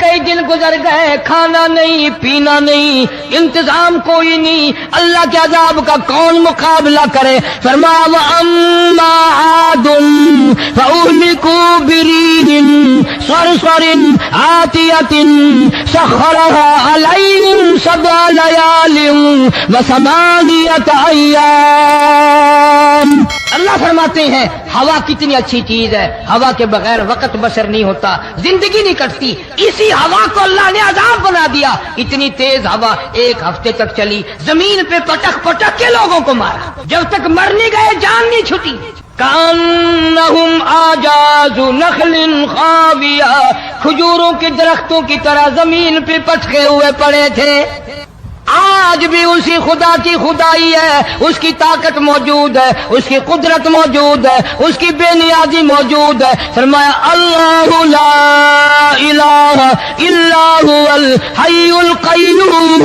کئی دن گزر گئے، کھانا نہیں پینا نہیں، انتظام کوئی نہیں، اللہ کے عذاب کا کون مقابلہ کرے؟ فرمایا وَأَمَّا عَادٌ فَأُهْلِكُوا بِرِيحٍ صَرْصَرٍ عَاتِيَةٍ سَخَّرَهَا عَلَيْهِمْ سَبْعَ لَيَالٍ وَثَمَانِيَةَ أَيَّامٍ۔ اللہ فرماتے ہیں ہوا کتنی اچھی چیز ہے، ہوا کے بغیر وقت بسر نہیں ہوتا، زندگی نہیں کٹتی، اسی ہوا کو اللہ نے عذاب بنا دیا۔ اتنی تیز ہوا ایک ہفتے تک چلی، زمین پہ پٹک پٹک کے لوگوں کو مارا، جب تک مر نہیں گئے جان نہیں چھٹی۔ کأنہم اعجاز نخل خاویہ، کھجوروں کے درختوں کی طرح زمین پہ پٹکے ہوئے پڑے تھے۔ آج بھی اسی خدا کی خدائی ہے، اس کی طاقت موجود ہے، اس کی قدرت موجود ہے، اس کی بے نیازی موجود ہے۔ فرمایا اللہ لا الہ الا هو الحی القیوم،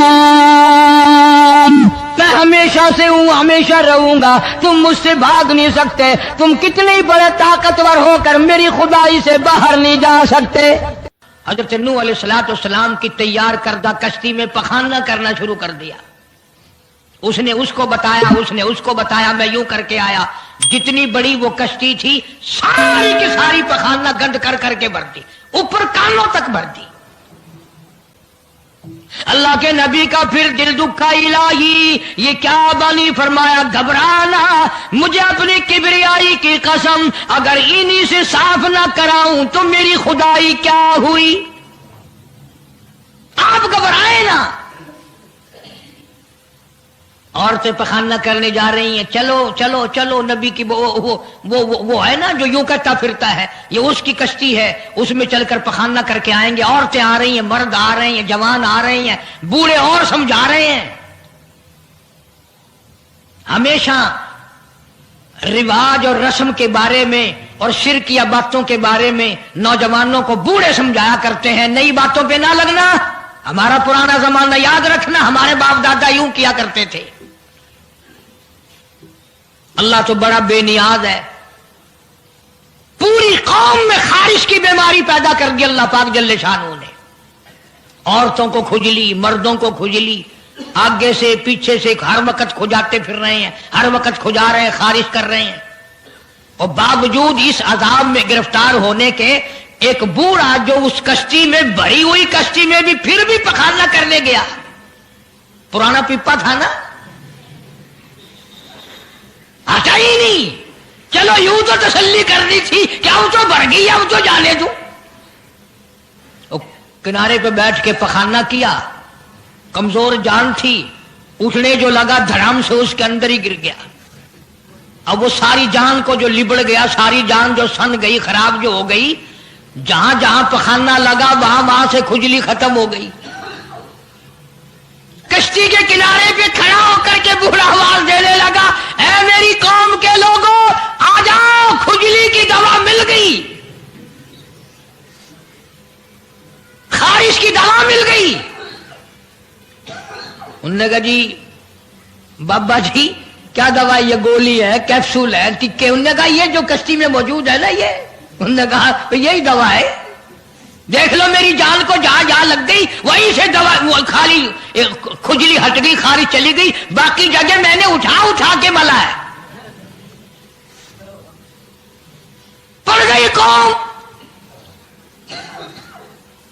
میں ہمیشہ سے ہوں، ہمیشہ رہوں گا، تم مجھ سے بھاگ نہیں سکتے، تم کتنے بڑے طاقتور ہو کر میری خدائی سے باہر نہیں جا سکتے۔ حضرت نوح علیہ السلام کی تیار کردہ کشتی میں پخانہ کرنا شروع کر دیا۔ اس نے اس کو بتایا، اس نے اس کو بتایا، میں یوں کر کے آیا۔ جتنی بڑی وہ کشتی تھی ساری کی ساری پخانہ گند کر کر کے بھر دی، اوپر کانوں تک بھر دی۔ اللہ کے نبی کا پھر دل دکھا، الہی یہ کیا بنی؟ فرمایا گھبرانا، مجھے اپنی کبریائی کی قسم اگر انہی سے صاف نہ کراؤں تو میری خدائی کیا ہوئی؟ آپ گھبرائیں نا۔ عورتیں پخانہ کرنے جا رہی ہیں، چلو چلو چلو، نبی کی وہ ہے نا جو یوں کرتا پھرتا ہے، یہ اس کی کشتی ہے، اس میں چل کر پخانہ کر کے آئیں گے۔ عورتیں آ رہی ہیں، مرد آ رہے ہیں، جوان آ رہے ہیں، بوڑھے اور سمجھا رہے ہیں۔ ہمیشہ رواج اور رسم کے بارے میں اور شرکیہ باتوں کے بارے میں نوجوانوں کو بوڑھے سمجھایا کرتے ہیں، نئی باتوں پہ نہ لگنا، ہمارا پرانا زمانہ یاد رکھنا، ہمارے باپ دادا یوں کیا کرتے تھے۔ اللہ تو بڑا بے نیاز ہے، پوری قوم میں خارش کی بیماری پیدا کر دی اللہ پاک جل شانہ نے۔ عورتوں کو کھجلی، مردوں کو کھجلی، آگے سے پیچھے سے ہر وقت کھجاتے پھر رہے ہیں، ہر وقت کھجا رہے ہیں، خارش کر رہے ہیں۔ اور باوجود اس عذاب میں گرفتار ہونے کے ایک بوڑھا جو اس کشتی میں، بھری ہوئی کشتی میں بھی پھر بھی پخانہ کرنے گیا، پرانا پپا تھا نا، ہٹا ہی نہیں۔ چلو یوں تو تسلی کرنی تھی کہ اب تو بڑھ گئی، اب تو جانے دوں۔ کنارے پہ بیٹھ کے پخانہ کیا، کمزور جان تھی، اٹھنے جو لگا دھڑام سے اس کے اندر ہی گر گیا۔ اب وہ ساری جان کو جو لبڑ گیا، ساری جان جو سن گئی، خراب جو ہو گئی، جہاں جہاں پخانہ لگا وہاں سے کھجلی ختم ہو گئی۔ کشتی کے کنارے پہ کھڑا ہو کر کے بوڑھا آواز دینے لگا، اے میری قوم کے لوگوں آ جاؤ، کھجلی کی دوا مل گئی، خارش کی دوا مل گئی۔ انہوں نے کہا جی بابا جی کیا دوا؟ یہ گولی ہے، کیپسول ہے، ٹکے؟ انہوں نے کہا یہ جو کشتی میں موجود ہے نا یہ۔ انہوں نے کہا یہی دوا ہے، دیکھ لو میری جان کو جہاں جہاں لگ گئی وہیں سے دوا، خالی کھجلی ہٹ گئی، خارش چلی گئی، باقی جگہ میں نے اٹھا اٹھا کے ملا ہے۔ پڑ گئی قوم،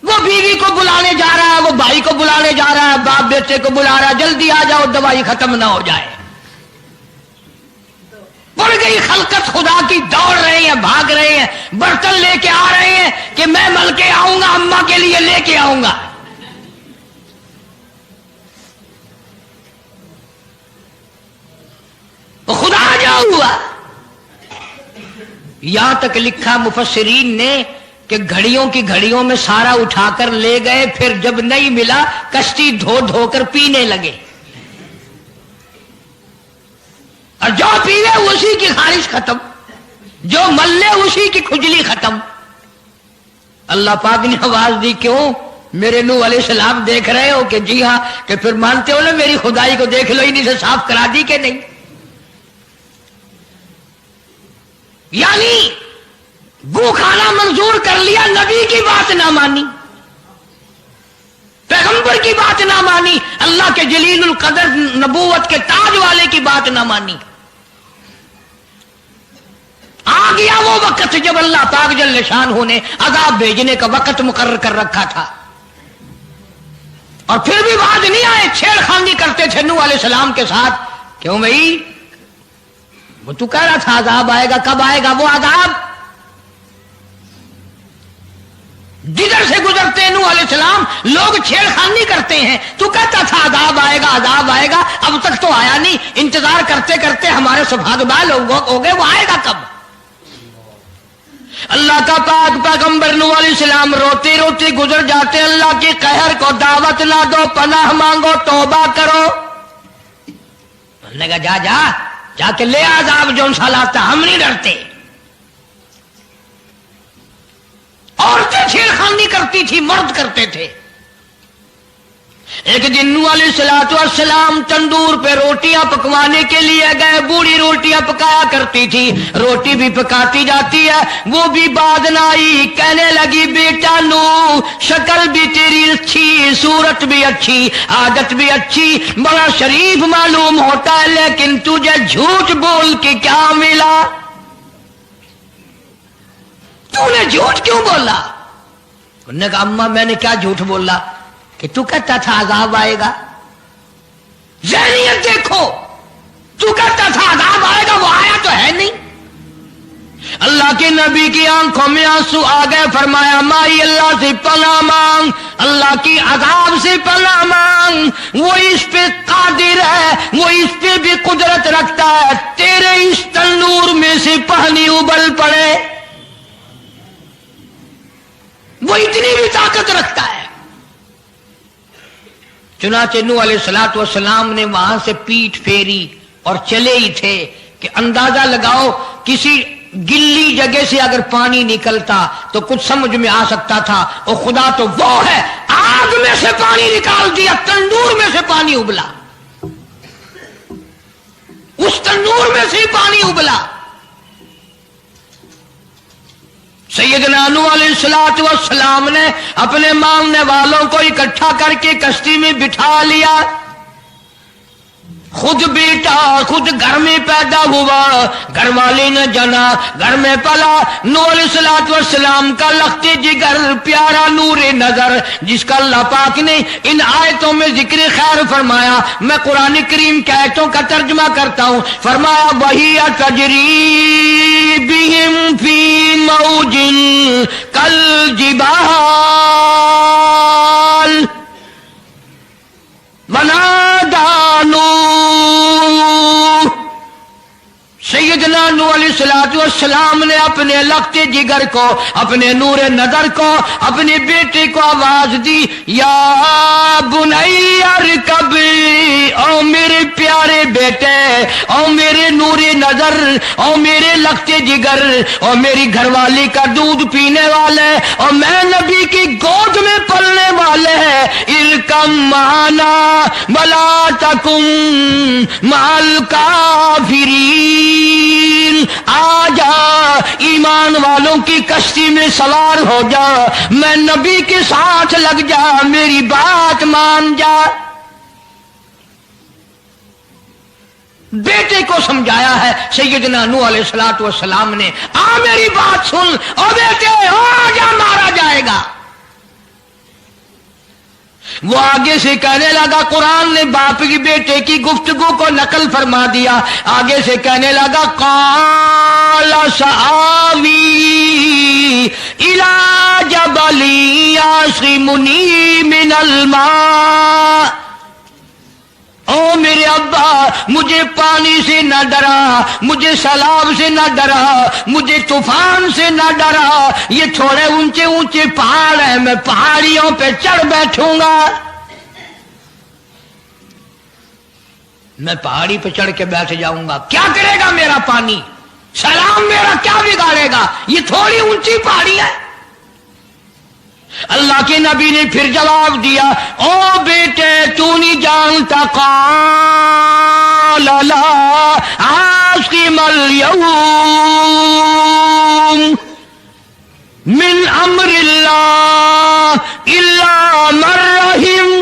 وہ بیوی کو بلانے جا رہا ہے، وہ بھائی کو بلانے جا رہا ہے، باپ بیٹے کو بلا رہا ہے، جلدی آ جاؤ دوائی ختم نہ ہو جائے۔ پڑ گئی خلقت خدا کی، دوڑ رہے ہیں، بھاگ رہے ہیں، برتن لے کے آ رہے ہیں کہ میں مل کے آؤں گا، اماں کے لیے لے کے آؤں گا۔ خدا جا ہوا۔ یہاں تک لکھا مفسرین نے کہ گھڑیوں کی گھڑیوں میں سارا اٹھا کر لے گئے، پھر جب نہیں ملا کشتی دھو دھو کر پینے لگے، اور جو پیوے اسی کی خارش ختم، جو ملے اسی کی کھجلی ختم۔ اللہ پاک نے آواز دی، کیوں میرے نوح علیہ السلام دیکھ رہے ہو؟ کہ جی ہاں، کہ پھر مانتے ہو نا میری خدائی کو، دیکھ لو انہیں سے صاف کرا دی کہ نہیں۔ یعنی گو کھانا منظور کر لیا، نبی کی بات نہ مانی۔ پیغمبر کی بات نہ مانی، اللہ کے جلیل القدر نبوت کے تاج والے کی بات نہ مانی۔ آ گیا وہ وقت جب اللہ پاک جل شانہ نے عذاب بھیجنے کا وقت مقرر کر رکھا تھا، اور پھر بھی باز نہیں آئے، چھیڑ خانی کرتے تھے نوح علیہ السلام کے ساتھ۔ کیوں بھائی؟ وہ تو کہہ رہا تھا عذاب آئے گا، کب آئے گا وہ عذاب؟ جدھر سے گزرتے نوح علیہ السلام لوگ چھیڑ خانی کرتے ہیں، تو کہتا تھا عذاب آئے گا عذاب آئے گا، اب تک تو آیا نہیں، انتظار کرتے کرتے ہمارے سبحان بال ہو گئے، وہ آئے گا کب؟ اللہ کا پاک پیغمبر نوح علیہ السلام روتے روتے گزر جاتے، اللہ کے قہر کو دعوت نہ دو، پناہ مانگو، توبہ کرو۔ نے کہا جا جا جا کے لے عذاب جون سا لاتا، ہم نہیں ڈرتے۔ عورتیں چھیڑخانی کرتی تھی، مرد کرتے تھے۔ ایک دن نوح علیہ السلام تندور پہ روٹیاں پکوانے کے لیے گئے، بوڑھی روٹیاں پکایا کرتی تھی، روٹی بھی پکاتی جاتی ہے، وہ بھی بعد نہ آئی، کہنے لگی بیٹا نوح شکل بھی تیری اچھی، صورت بھی اچھی، عادت بھی اچھی، بڑا شریف معلوم ہوتا ہے، لیکن تجھے جھوٹ بول کے کیا ملا؟ تو نے جھوٹ کیوں بولا؟ انہوں نے کہا اماں میں نے کیا جھوٹ بولا کہ تو کہتا تھا عذاب آئے گا؟ ذہنیت دیکھو، تو کہتا تھا عذاب آئے گا، وہ آیا تو ہے نہیں۔ اللہ کے نبی کی آنکھوں میں آنسو آ گئے، فرمایا مائی اللہ سے پناہ مانگ، اللہ کی عذاب سے پناہ مانگ، وہ اس پہ قادر ہے، وہ اس پہ بھی قدرت رکھتا ہے، تیرے اس تنور میں سے پانی ابل پڑے، وہ اتنی بھی طاقت رکھتا ہے۔ چنانچہ نوح علیہ السلام نے وہاں سے پیٹھ پھیری اور چلے ہی تھے کہ اندازہ لگاؤ کسی گلی جگہ سے اگر پانی نکلتا تو کچھ سمجھ میں آ سکتا تھا، اور خدا تو وہ ہے، آگ میں سے پانی نکال دیا، تندور میں سے پانی ابلا، اس تندور میں سے پانی ابلا۔ سیدنا نوح علیہ السلام نے اپنے ماننے والوں کو اکٹھا کر کے کشتی میں بٹھا لیا، خود بیٹا خود گھر میں پیدا ہوا، گھر والے نے جنا، گھر میں پلا۔ نوح علیہ السلام کا لخت جگر، پیارا نور نظر، جس کا اللہ پاک نے ان آیتوں میں ذکر خیر فرمایا۔ میں قرآن کریم کی آیتوں کا ترجمہ کرتا ہوں۔ فرمایا وہی تجری بہم فی موج کالجبال ونادى نوح، سیدنا نوح علیہ السلام نے اپنے لخت جگر کو، اپنے نور نظر کو، اپنے بیٹے کو آواز دی، یا بنی ارکب، او میرے پیارے بیٹے، او میرے نور نظر، او میرے لخت جگر، او میری گھر والی کا دودھ پینے والے، اور میں نبی کی گود میں پلنے والے ہیں، ارکم معنا ولا تکن مع الکافرین، آ جا ایمان والوں کی کشتی میں سوار ہو جا، میں نبی کے ساتھ لگ جا، میری بات مان جا۔ بیٹے کو سمجھایا ہے سیدنا نوح علیہ السلام نے، آ میری بات سن، او بیٹے آ جا، مارا جائے گا۔ وہ آگے سے کہنے لگا، قرآن نے باپ کی بیٹے کی گفتگو کو نقل فرما دیا، آگے سے کہنے لگا قال سآوی الی جبل یعصمنی من الماء، او میرے ابا مجھے پانی سے نہ ڈرا، مجھے سیلاب سے نہ ڈرا، مجھے طوفان سے نہ ڈرا، یہ تھوڑے اونچے اونچے پہاڑ ہیں، میں پہاڑیوں پہ چڑھ بیٹھوں گا، میں پہاڑی پہ چڑھ کے بیٹھ جاؤں گا، کیا کرے گا میرا پانی، سیلاب میرا کیا بگاڑے گا، یہ تھوڑی اونچی پہاڑی ہے۔ اللہ کے نبی نے پھر جواب دیا، او بیٹے تو نہیں جانتا، قال لا عاصم اليوم من امر اللہ الا من رحم،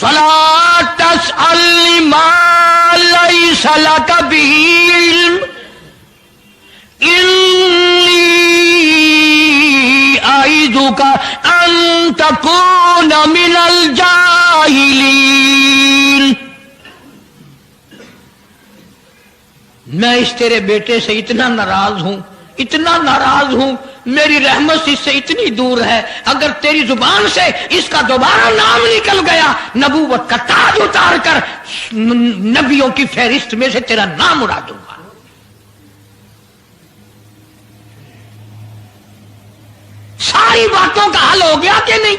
فلا تسأل ما ليس لك به علم إني أعظك أن تكون من الجاهلين. میں اس تیرے بیٹے سے اتنا ناراض ہوں، میری رحمت اس سے اتنی دور ہے، اگر تیری زبان سے اس کا دوبارہ نام نکل گیا، نبوت کا تاج اتار کر نبیوں کی فہرست میں سے تیرا نام اڑا دوں گا. ساری باتوں کا حل ہو گیا کہ نہیں؟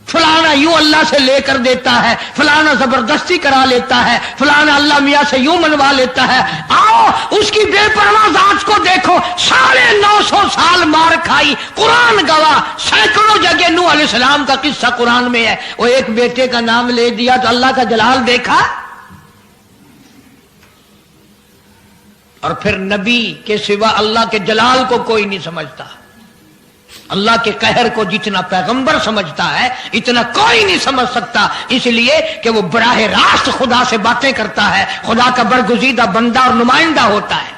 فلانا یوں اللہ سے لے کر دیتا ہے، فلانا زبردستی کرا لیتا ہے، فلانا اللہ میاں سے یوں منوا لیتا ہے. آؤ اس کی بے پرواہ ذات کو دیکھو، 950 سال مار کھائی، قرآن گواہ، سینکڑوں جگہ نوح علیہ السلام کا قصہ قرآن میں ہے. وہ ایک بیٹے کا نام لے دیا تو اللہ کا جلال دیکھا. اور پھر نبی کے سوا اللہ کے جلال کو کوئی نہیں سمجھتا. اللہ کے قہر کو جتنا پیغمبر سمجھتا ہے اتنا کوئی نہیں سمجھ سکتا، اس لیے کہ وہ براہ راست خدا سے باتیں کرتا ہے، خدا کا برگزیدہ بندہ اور نمائندہ ہوتا ہے.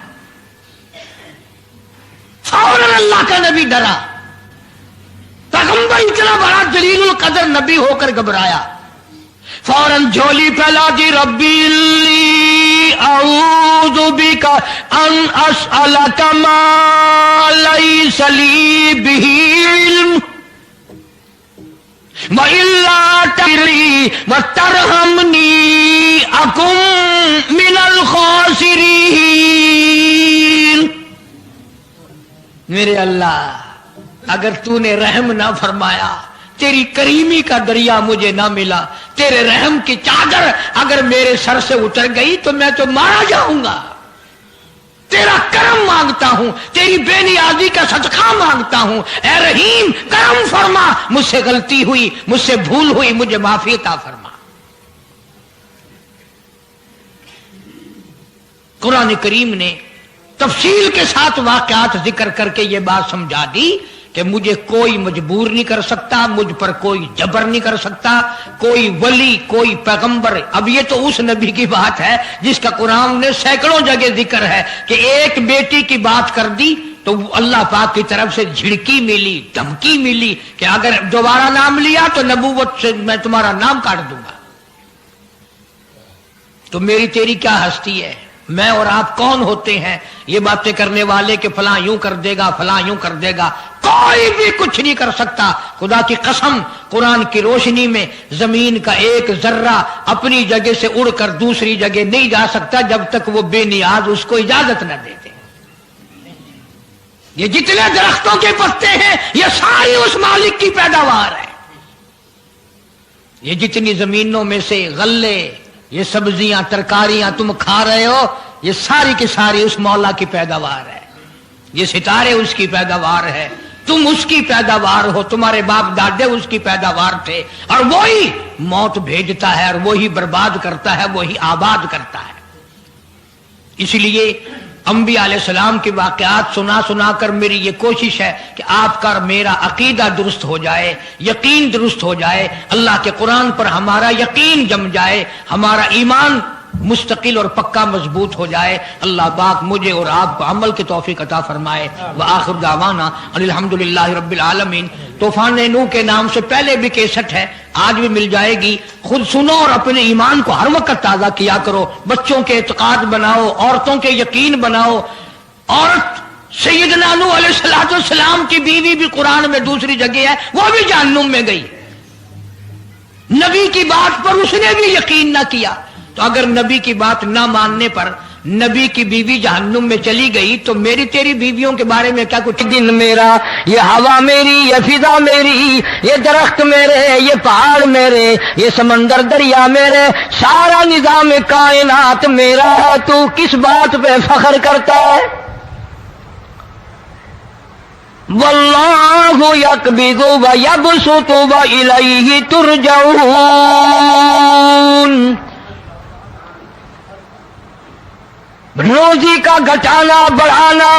فوراً اللہ کا نبی ڈرا. پیغمبر اتنا بڑا جلیل القدر نبی ہو کر گھبرایا، فوراً جھولی پھیلا دی، ربی اعوذ بک ان اسألک ما لیس لی بہ علم وإلا تغفر وترحمنی اکن من الخاسرین. میرے اللہ اگر تو نے رحم نہ فرمایا، تیری کریمی کا دریا مجھے نہ ملا، تیرے رحم کی چادر اگر میرے سر سے اتر گئی تو میں تو مارا جاؤں گا. تیرا کرم مانگتا ہوں، تیری بے نیازی کا صدقہ مانگتا ہوں. اے رحیم کرم فرما، مجھ سے غلطی ہوئی، مجھ سے بھول ہوئی، مجھے معافی عطا فرما. قرآن کریم نے تفصیل کے ساتھ واقعات ذکر کر کے یہ بات سمجھا دی کہ مجھے کوئی مجبور نہیں کر سکتا، مجھ پر کوئی جبر نہیں کر سکتا، کوئی ولی، کوئی پیغمبر. اب یہ تو اس نبی کی بات ہے جس کا قرآن نے سینکڑوں جگہ ذکر ہے کہ ایک بیٹی کی بات کر دی تو اللہ پاک کی طرف سے جھڑکی ملی، دھمکی ملی کہ اگر دوبارہ نام لیا تو نبوت سے میں تمہارا نام کاٹ دوں گا. تو میری تیری کیا ہستی ہے؟ میں اور آپ کون ہوتے ہیں یہ باتیں کرنے والے کہ فلاں یوں کر دے گا، فلاں یوں کر دے گا؟ کوئی بھی کچھ نہیں کر سکتا. خدا کی قسم قرآن کی روشنی میں زمین کا ایک ذرہ اپنی جگہ سے اڑ کر دوسری جگہ نہیں جا سکتا جب تک وہ بے نیاز اس کو اجازت نہ دیتے. یہ جتنے درختوں کے پتے ہیں یہ ساری اس مالک کی پیداوار ہے. یہ جتنی زمینوں میں سے غلے، یہ سبزیاں، ترکاریاں تم کھا رہے ہو، یہ ساری کی ساری اس مولا کی پیداوار ہے. یہ ستارے اس کی پیداوار ہے، تم اس کی پیداوار ہو، تمہارے باپ دادے اس کی پیداوار تھے. اور وہی موت بھیجتا ہے اور وہی برباد کرتا ہے، وہی آباد کرتا ہے. اس لیے انبیاء علیہ السلام کے واقعات سنا سنا کر میری یہ کوشش ہے کہ آپ کا میرا عقیدہ درست ہو جائے، یقین درست ہو جائے، اللہ کے قرآن پر ہمارا یقین جم جائے، ہمارا ایمان مستقل اور پکا مضبوط ہو جائے. اللہ پاک مجھے اور آپ کو عمل کی توفیق عطا فرمائے. وآخر دعوانا الحمدللہ رب العالمین. طوفان نوح کے نام سے پہلے بھی کیسٹ ہے، آج بھی مل جائے گی. خود سنو اور اپنے ایمان کو ہر وقت تازہ کیا کرو. بچوں کے اعتقاد بناؤ، عورتوں کے یقین بناؤ. عورت سیدنا نوح علیہ السلام کی بیوی بھی قرآن میں دوسری جگہ ہے، وہ بھی جہنم میں گئی. نبی کی بات پر اس نے بھی یقین نہ کیا. تو اگر نبی کی بات نہ ماننے پر نبی کی بیوی جہنم میں چلی گئی تو میری تیری بیویوں کے بارے میں کیا کچھ؟ دن میرا، یہ ہوا میری، یہ فضا میری، یہ درخت میرے، یہ پہاڑ میرے، یہ سمندر دریا میرے، سارا نظام کائنات میرا. تو کس بات پہ فخر کرتا ہے؟ واللہ یقبض ویبسط والیہ ترجعون. روزی کا گھٹانا بڑھانا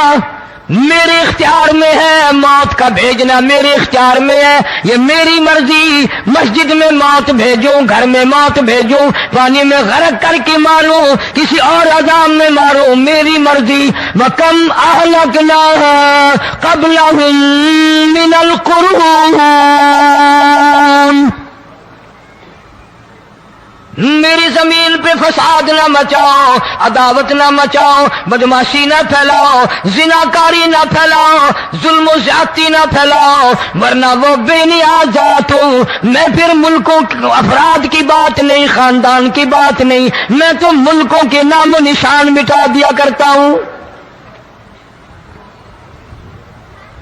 میرے اختیار میں ہے، موت کا بھیجنا میرے اختیار میں ہے، یہ میری مرضی، مسجد میں موت بھیجوں، گھر میں موت بھیجوں، پانی میں غرق کر کے ماروں، کسی اور عذاب میں ماروں، میری مرضی۔ وَكَمْ أَهْلَكْنَا قَبْلَهُم مِّنَ الْقُرُونِ، میری زمین پہ فساد نہ مچاؤ، عداوت نہ مچاؤ، بدماشی نہ پھیلاؤ، زناکاری نہ پھیلاؤ، ظلم و زیادتی نہ پھیلاؤ، ورنہ وہ بے نیاز ذات ہوں۔ میں پھر ملکوں افراد کی بات نہیں، خاندان کی بات نہیں، میں تو ملکوں کے نام و نشان مٹا دیا کرتا ہوں۔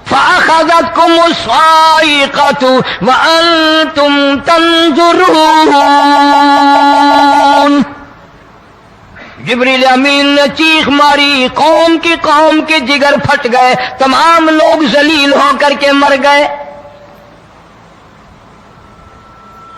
فَأَخَذَتْكُمُ الصَّاعِقَةُ وَأَنْتُمْ تَنْظُرُونَ، جبریل امین نے چیخ ماری، قوم کے جگر پھٹ گئے، تمام لوگ ذلیل ہو کر کے مر گئے۔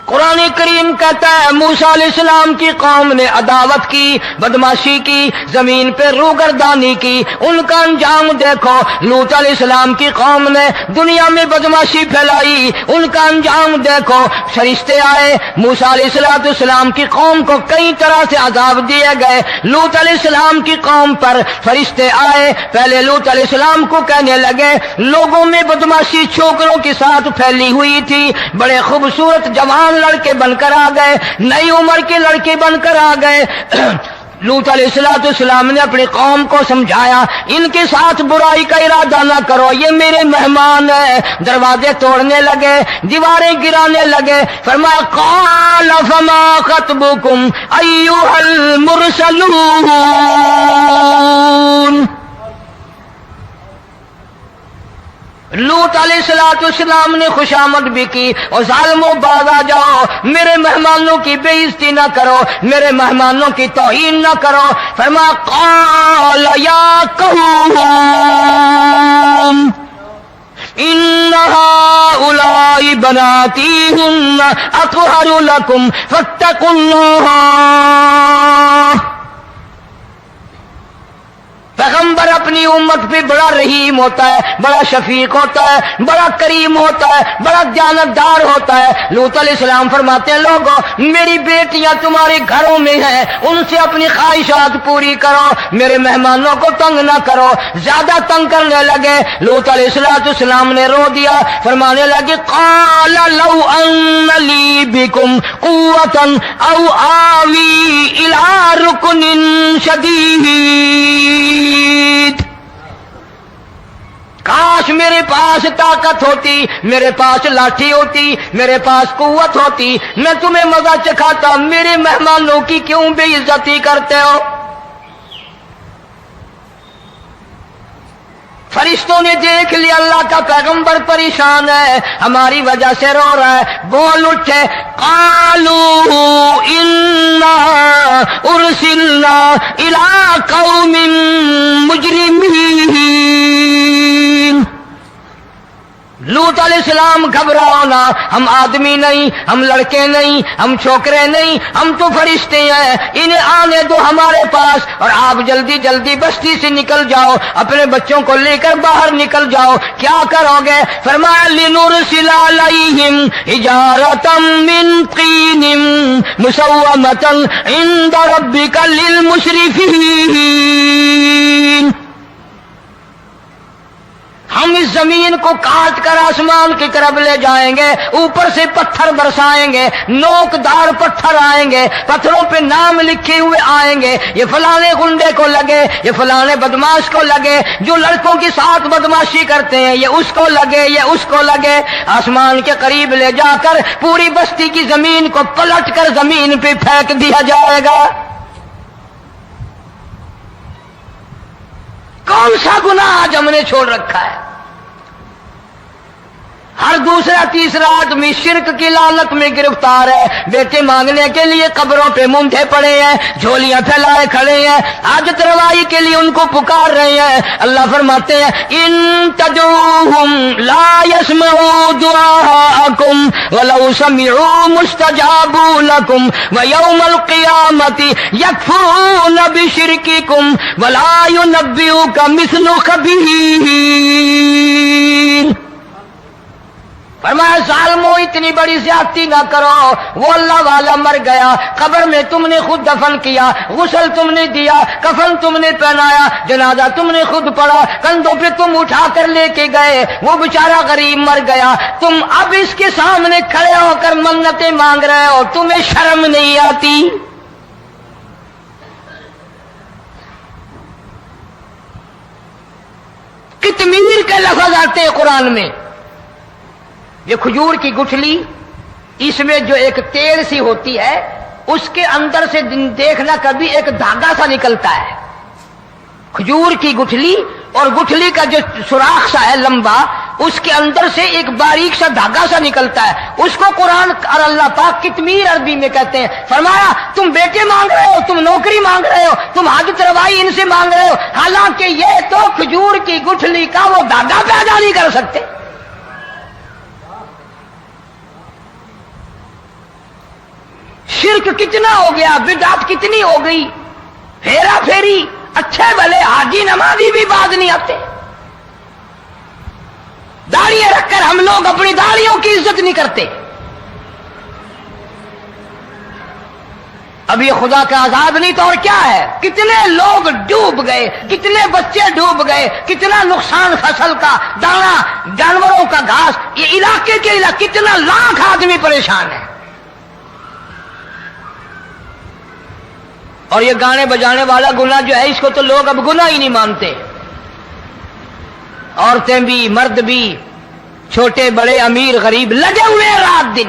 قرآن کریم کہتا ہے موسیٰ علیہ السلام کی قوم نے عداوت کی، بدماشی کی، زمین پہ روگردانی کی، ان کا انجام دیکھو۔ لوط علیہ السلام کی قوم نے دنیا میں بدماشی پھیلائی، ان کا انجام دیکھو۔ فرشتے آئے، موسیٰ علیہ السلام کی قوم کو کئی طرح سے عذاب دیے گئے۔ لوط علیہ السلام کی قوم پر فرشتے آئے، پہلے لوط علیہ السلام کو کہنے لگے، لوگوں میں بدماشی چھوکروں کے ساتھ پھیلی ہوئی تھی، بڑے خوبصورت جوان لڑکے بن کر آ گئے، نئی عمر کے لڑکے بن کر آ گئے۔ لوط علیہ السلام نے اپنی قوم کو سمجھایا، ان کے ساتھ برائی کا ارادہ نہ کرو، یہ میرے مہمان ہیں۔ دروازے توڑنے لگے، دیواریں گرانے لگے، فرمایا قال فما خطبكم ايها المرسلون۔ لوط علیہ السلام نے خوشامد بھی کی، اور ظالموں باز آ جاؤ، میرے مہمانوں کی بے عزتی نہ کرو، میرے مہمانوں کی توہین نہ کرو۔ فرمایا قال یا قوم ان هؤلاء بناتی هن اطہر لکم فاتقوا اللہ۔ پیغمبر اپنی امت پہ بڑا رحیم ہوتا ہے، بڑا شفیق ہوتا ہے، بڑا کریم ہوتا ہے، بڑا دیانتدار ہوتا ہے۔ لوط علیہ السلام فرماتے ہیں لوگوں، میری بیٹیاں تمہارے گھروں میں ہیں، ان سے اپنی خواہشات پوری کرو، میرے مہمانوں کو تنگ نہ کرو۔ زیادہ تنگ کرنے لگے، لوط علیہ السلام نے رو دیا، فرمانے لگے قال لو ان لی بکم قوة او آوی الی رکن شدید، کاش میرے پاس طاقت ہوتی، میرے پاس لاٹھی ہوتی، میرے پاس قوت ہوتی، میں تمہیں مزہ چکھاتا، میرے مہمانوں کی کیوں بے عزتی کرتے ہو؟ فرشتوں نے دیکھ لیا اللہ کا پیغمبر پریشان ہے، ہماری وجہ سے رو رہا ہے، بول اٹھے قالوا انا ارسلنا الى قوم مجرمین۔ لوط علیہ السلام گھبراؤ نہ، ہم آدمی نہیں، ہم لڑکے نہیں، ہم چھوکرے نہیں، ہم تو فرشتے ہیں، انہیں آنے دو ہمارے پاس، اور آپ جلدی جلدی بستی سے نکل جاؤ، اپنے بچوں کو لے کر باہر نکل جاؤ۔ کیا کرو گے؟ فرمایا لنرسل علیہم حجارۃ من طین مسومۃ عند ربک للمسرفین، ہم اس زمین کو کاٹ کر آسمان کی طرف لے جائیں گے، اوپر سے پتھر برسائیں گے، نوکدار پتھر آئیں گے، پتھروں پہ نام لکھے ہوئے آئیں گے، یہ فلانے گنڈے کو لگے، یہ فلانے بدماش کو لگے، جو لڑکوں کے ساتھ بدماشی کرتے ہیں یہ اس کو لگے، یہ اس کو لگے۔ آسمان کے قریب لے جا کر پوری بستی کی زمین کو پلٹ کر زمین پہ پھینک دیا جائے گا۔ کون سا گناہ آج ہم نے چھوڑ رکھا ہے؟ ہر دوسرا تیسرا آدمی شرک کی لعنت میں گرفتار ہے، بیٹے مانگنے کے لیے قبروں پہ منڈے پڑے ہیں، جھولیاں پھیلائے کھڑے ہیں، حاجت روائی کے لیے ان کو پکار رہے ہیں۔ اللہ فرماتے ہیں ان تدعوہم لا يسمعوا دعاءکم ولو سمعوا مستجابوا لکم ویوم القیامت یکفرون بشرککم ولا ينبئک مثل خبیر۔ فرمایا ظالمو اتنی بڑی زیادتی نہ کرو، وہ اللہ والا مر گیا، قبر میں تم نے خود دفن کیا، غسل تم نے دیا، کفن تم نے پہنایا، جنازہ تم نے خود پڑھا، کندھوں پہ تم اٹھا کر لے کے گئے، وہ بیچارہ غریب مر گیا، تم اب اس کے سامنے کھڑے ہو کر منتیں مانگ رہے ہو، تمہیں شرم نہیں آتی؟ قطمیر کے لفظ آتے ہیں قرآن میں۔ یہ کھجور کی گٹھلی، اس میں جو ایک تیل سی ہوتی ہے، اس کے اندر سے دیکھنا کبھی ایک دھاگا سا نکلتا ہے۔ کھجور کی گٹھلی اور گٹھلی کا جو سوراخ سا ہے لمبا، اس کے اندر سے ایک باریک سا دھاگا سا نکلتا ہے، اس کو قرآن اور اللہ پاک قطمیر عربی میں کہتے ہیں۔ فرمایا تم بیٹے مانگ رہے ہو، تم نوکری مانگ رہے ہو، تم حاجت روائی ان سے مانگ رہے ہو، حالانکہ یہ تو کھجور کی گٹھلی کا وہ دھاگا پیدا نہیں کر سکتے۔ شرک کتنا ہو گیا، بدعت کتنی ہو گئی، پھیرا پھیری، اچھے بھلے حاجی نمازی بھی باز نہیں آتے۔ داڑیاں رکھ کر ہم لوگ اپنی داڑیوں کی عزت نہیں کرتے۔ اب یہ خدا کا عذاب نہیں تو اور کیا ہے؟ کتنے لوگ ڈوب گئے، کتنے بچے ڈوب گئے، کتنا نقصان فصل کا، دانا، جانوروں کا گھاس، یہ علاقے کے علاقے کتنا لاکھ آدمی پریشان ہے۔ اور یہ گانے بجانے والا گناہ جو ہے، اس کو تو لوگ اب گناہ ہی نہیں مانتے۔ عورتیں بھی، مرد بھی، چھوٹے بڑے، امیر غریب لگے ہوئے رات دن۔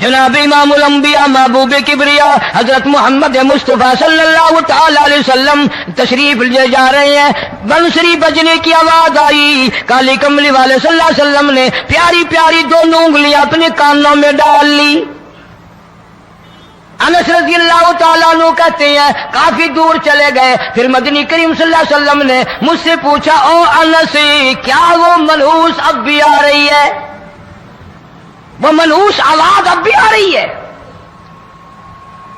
جناب امام الانبیاء محبوب کبریا حضرت محمد مصطفیٰ صلی اللہ تعالی علیہ وسلم تشریف لے جا رہے ہیں، بنسری بجنے کی آواز آئی، کالی کملی والے صلی اللہ علیہ وسلم نے پیاری پیاری دونوں انگلیاں اپنے کانوں میں ڈال لی۔ انس رضی اللہ تعالیٰ عنہ کہتے ہیں کافی دور چلے گئے، پھر مدنی کریم صلی اللہ علیہ وسلم نے مجھ سے پوچھا او انس، کیا وہ منحوس اب بھی آ رہی ہے؟ وہ منحوس آواز اب بھی آ رہی ہے؟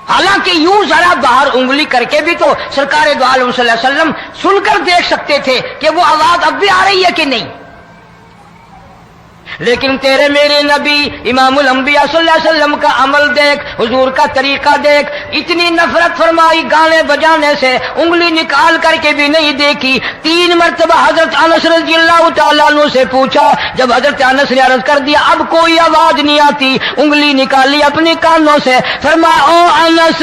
حالانکہ یوں ذرا باہر انگلی کر کے بھی تو سرکار دو عالم صلی اللہ علیہ وسلم سن کر دیکھ سکتے تھے کہ وہ آواز اب بھی آ رہی ہے کہ نہیں۔ لیکن تیرے میرے نبی امام الانبیاء صلی اللہ علیہ وسلم کا عمل دیکھ، حضور کا طریقہ دیکھ، اتنی نفرت فرمائی گانے بجانے سے، انگلی نکال کر کے بھی نہیں دیکھی۔ 3 مرتبہ حضرت انس رضی اللہ تعالیٰ عنہ سے پوچھا، جب حضرت انس نے عرض کر دیا اب کوئی آواز نہیں آتی، انگلی نکالی اپنے کانوں سے، فرمایا او انس،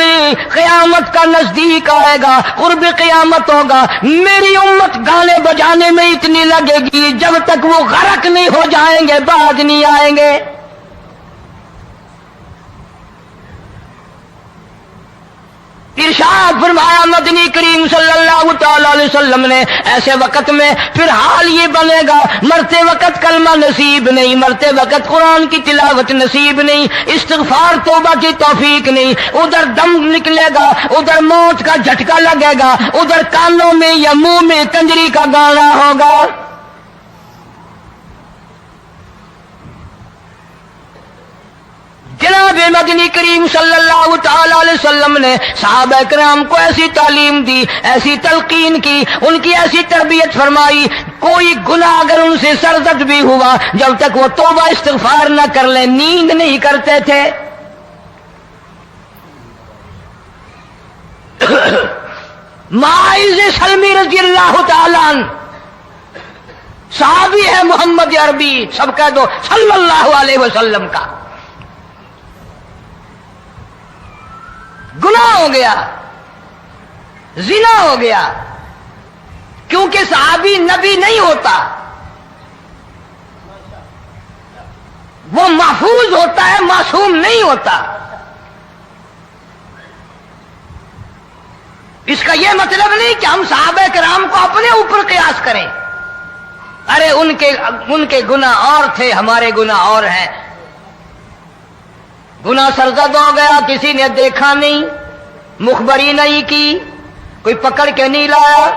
قیامت کا نزدیک آئے گا، قرب قیامت ہوگا، میری امت گانے بجانے میں اتنی لگے گی جب تک وہ غرق نہیں ہو جائیں گے بعد نہیں آئیں گے۔ ارشاد فرمایا مدنی کریم صلی اللہ تعالی علیہ وسلم نے ایسے وقت میں پھر حال یہ بنے گا، مرتے وقت کلمہ نصیب نہیں، مرتے وقت قرآن کی تلاوت نصیب نہیں، استغفار توبہ کی توفیق نہیں، ادھر دم نکلے گا، ادھر موت کا جھٹکا لگے گا، ادھر کانوں میں یا منہ میں کنجری کا گانا ہوگا۔ جناب مدنی کریم صلی اللہ تعالی علیہ وسلم نے صحابہ کرام کو ایسی تعلیم دی، ایسی تلقین کی، ان کی ایسی تربیت فرمائی، کوئی گناہ اگر ان سے سرزد بھی ہوا جب تک وہ توبہ استغفار نہ کر لیں نیند نہیں کرتے تھے۔ معاذ سلمی رضی اللہ تعالیٰ عنہ صحابی ہے محمد عربی، سب کہہ دو صلی اللہ علیہ وسلم کا۔ گناہ ہو گیا، زنا ہو گیا، کیونکہ صحابی نبی نہیں ہوتا، وہ محفوظ ہوتا ہے، معصوم نہیں ہوتا۔ اس کا یہ مطلب نہیں کہ ہم صحابہ کرام کو اپنے اوپر قیاس کریں ارے ان کے گناہ اور تھے، ہمارے گناہ اور ہیں۔ گناہ سرزد ہو گیا، کسی نے دیکھا نہیں، مخبری نہیں کی، کوئی پکڑ کے نہیں لایا،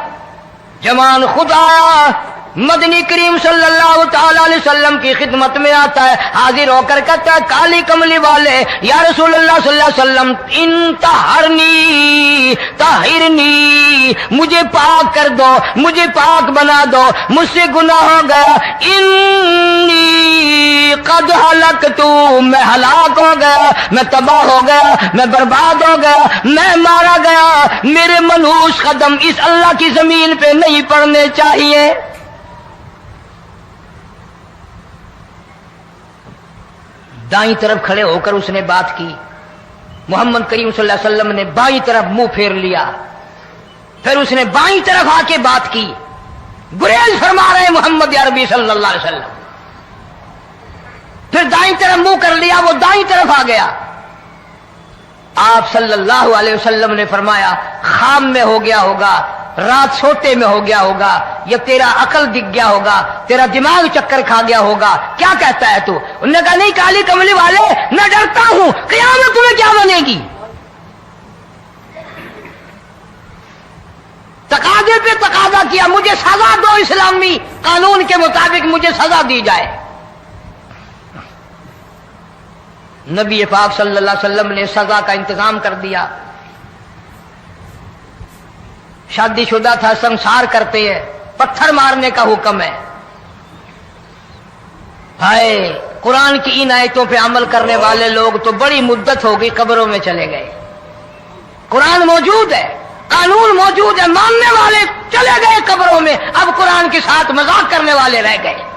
جوان خود آیا، مدنی کریم صلی اللہ تعالی علیہ وسلم کی خدمت میں آتا ہے، حاضر ہو کر کہتا ہے کالی کملی والے یا رسول اللہ صلی اللہ علیہ وسلم انتہرنی طہرنی، مجھے پاک کر دو، مجھے پاک بنا دو، مجھ سے گناہ ہو گیا، انی قد ہلکت، میں ہلاک ہو گیا، میں تباہ ہو گیا، میں برباد ہو گیا، میں مارا گیا، میرے منحوس قدم اس اللہ کی زمین پہ نہیں پڑنے چاہیے۔ دائیں طرف کھڑے ہو کر اس نے بات کی، محمد کریم صلی اللہ علیہ وسلم نے بائیں طرف منہ پھیر لیا، پھر اس نے بائیں طرف آ کے بات کی، گریز فرما رہے محمد عربی صلی اللہ علیہ وسلم، پھر دائیں طرف منہ کر لیا، وہ دائیں طرف آ گیا۔ آپ صلی اللہ علیہ وسلم نے فرمایا خواب میں ہو گیا ہوگا، رات سوتے میں ہو گیا ہوگا، یا تیرا عقل دکھ گیا ہوگا، تیرا دماغ چکر کھا گیا ہوگا، کیا کہتا ہے تو؟ انہوں نے کہا نہیں کالی کملی والے، میں ڈرتا ہوں قیامت تمہیں کیا بنے گی؟ تقاضے پہ تقاضا کیا، مجھے سزا دو، اسلامی قانون کے مطابق مجھے سزا دی جائے۔ نبی پاک صلی اللہ علیہ وسلم نے سزا کا انتظام کر دیا۔ شادی شدہ تھا، سنسار کرتے ہیں، پتھر مارنے کا حکم ہے۔ ہائے قرآن کی ان آیتوں پہ عمل کرنے والے لوگ تو بڑی مدت ہو گئی قبروں میں چلے گئے۔ قرآن موجود ہے، قانون موجود ہے، ماننے والے چلے گئے قبروں میں، اب قرآن کے ساتھ مذاق کرنے والے رہ گئے۔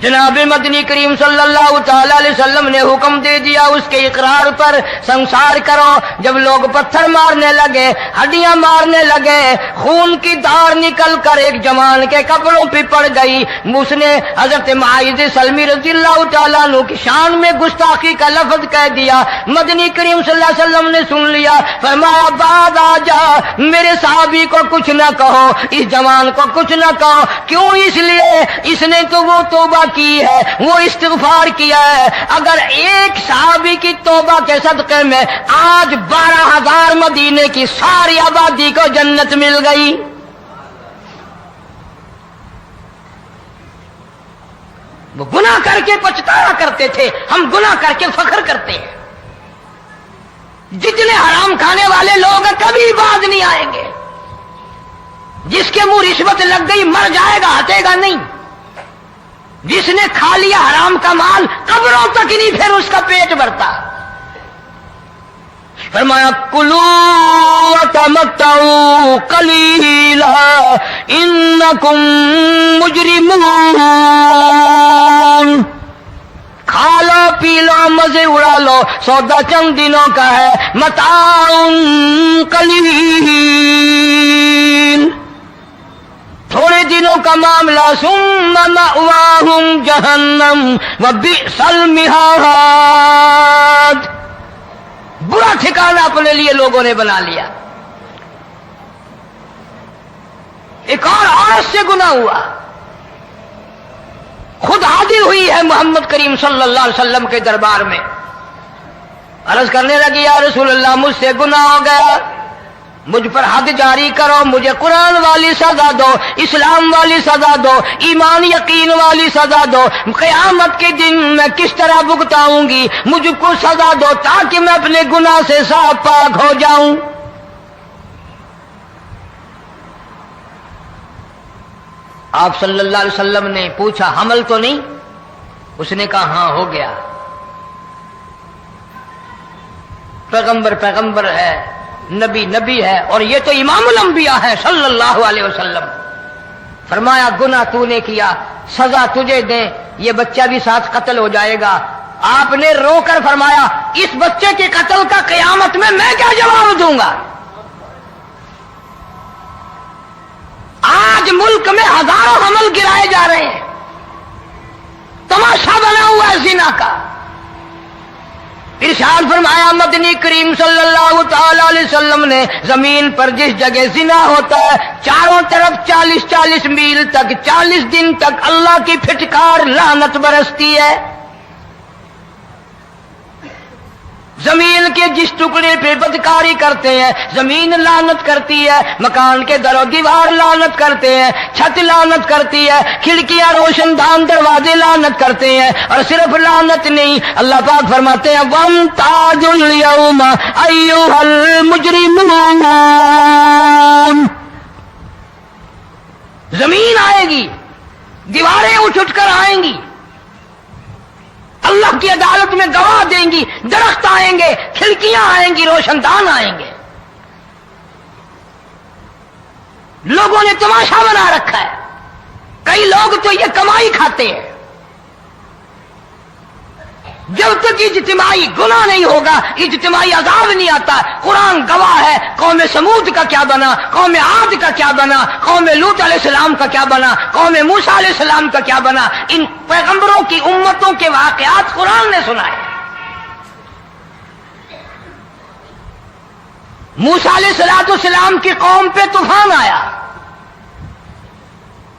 جناب مدنی کریم صلی اللہ تعالی علیہ وسلم نے حکم دے دیا اس کے اقرار پر سنسار کرو۔ جب لوگ پتھر مارنے لگے، ہڈیاں مارنے لگے، خون کی دھار نکل کر ایک جوان کے کپڑوں پہ پڑ گئی، اس نے حضرت معاذ سلمی رضی اللہ تعالیٰ عنہ کی شان میں گستاخی کا لفظ کہہ دیا۔ مدنی کریم صلی اللہ علیہ وسلم نے سن لیا، فرمایا بعد آ جا، میرے صحابی کو کچھ نہ کہو، اس جوان کو کچھ نہ کہو۔ کیوں؟ اس لیے اس نے تو وہ توبہ کی ہے، وہ استغفار کیا ہے۔ اگر ایک صحابی کی توبہ کے صدقے میں آج 12,000 مدینے کی ساری آبادی کو جنت مل گئی۔ وہ گناہ کر کے پچھتایا کرتے تھے، ہم گناہ کر کے فخر کرتے ہیں۔ جتنے حرام کھانے والے لوگ ہیں کبھی باز نہیں آئیں گے۔ جس کے منہ رشوت لگ گئی مر جائے گا، ہٹے گا نہیں۔ جس نے کھا لیا حرام کا مال قبروں تک نہیں پھر اس کا پیٹ بھرتا۔ فرمایا کلو وتمتعوا قلیلا انکم مجرمون، کھا لو پی لو مزے اڑا لو، سودا چند دنوں کا ہے، متاع قلیل، تھوڑے دنوں کا معاملہ، ثم مأواہم جہنم وبئس المہاد، برا ٹھکانہ اپنے لیے لوگوں نے بنا لیا۔ ایک اور عورت سے گناہ ہوا، خود حاضر ہوئی ہے محمد کریم صلی اللہ علیہ وسلم کے دربار میں، عرض کرنے لگی یا رسول اللہ مجھ سے گناہ ہو گیا، مجھ پر حد جاری کرو، مجھے قرآن والی سزا دو، اسلام والی سزا دو، ایمان یقین والی سزا دو، قیامت کے دن میں کس طرح بھگتاؤں گی، مجھ کو سزا دو تاکہ میں اپنے گناہ سے صاف پاک ہو جاؤں۔ آپ صلی اللہ علیہ وسلم نے پوچھا حمل تو نہیں؟ اس نے کہا ہاں ہو گیا۔ پیغمبر ہے، نبی ہے، اور یہ تو امام الانبیاء ہے صلی اللہ علیہ وسلم۔ فرمایا گناہ تو نے کیا، سزا تجھے دیں، یہ بچہ بھی ساتھ قتل ہو جائے گا۔ آپ نے رو کر فرمایا اس بچے کے قتل کا قیامت میں کیا جواب دوں گا؟ آج ملک میں ہزاروں حمل گرائے جا رہے ہیں، تماشا بنا ہوا ہے زنا کا۔ ارشاد فرمایا مدنی کریم صلی اللہ تعالی علیہ وسلم نے زمین پر جس جگہ زنا ہوتا ہے چاروں طرف 40 میل تک 40 دن تک اللہ کی پھٹکار لعنت برستی ہے. زمین کے جس ٹکڑے پہ بدکاری کرتے ہیں زمین لعنت کرتی ہے, مکان کے در و دیوار لعنت کرتے ہیں, چھت لعنت کرتی ہے, کھڑکیاں روشن دان دروازے لعنت کرتے ہیں. اور صرف لعنت نہیں, اللہ پاک فرماتے ہیں وَامْتَازُوا الْيَوْمَ أَيُّهَا الْمُجْرِمُونَ. زمین آئے گی, دیواریں اٹھ کر آئیں گی, اللہ کی عدالت میں گواہ دیں گی, درخت آئیں گے, کھڑکیاں آئیں گی, روشن دان آئیں گے. لوگوں نے تماشا بنا رکھا ہے. کئی لوگ تو یہ کمائی کھاتے ہیں. جب تک اجتماعی گناہ نہیں ہوگا اجتماعی عذاب نہیں آتا. قرآن گواہ ہے, قوم سمود کا کیا بنا, قوم عاد کا کیا بنا, قوم لوط علیہ السلام کا کیا بنا, قوم موسیٰ علیہ السلام کا کیا بنا. ان پیغمبروں کی امتوں کے واقعات قرآن نے سنائے. موسیٰ علیہ السلام کی قوم پہ طوفان آیا,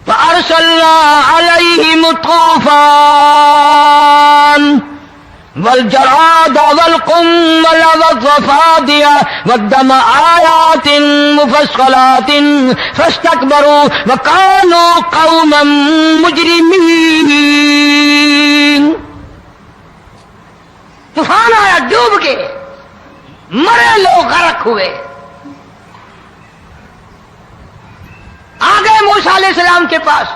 فَأَرْسَلْنَا عَلَيْهِمُ الطُّوفَانَ والجراد والقمل والضفادع والدم آيات مفصلات فاستكبروا وكانوا قوما مجرمين. طوفان آیا, ڈوب کے مرے لوگ غرق ہوئے. آ گئے موسیٰ علیہ السلام کے پاس,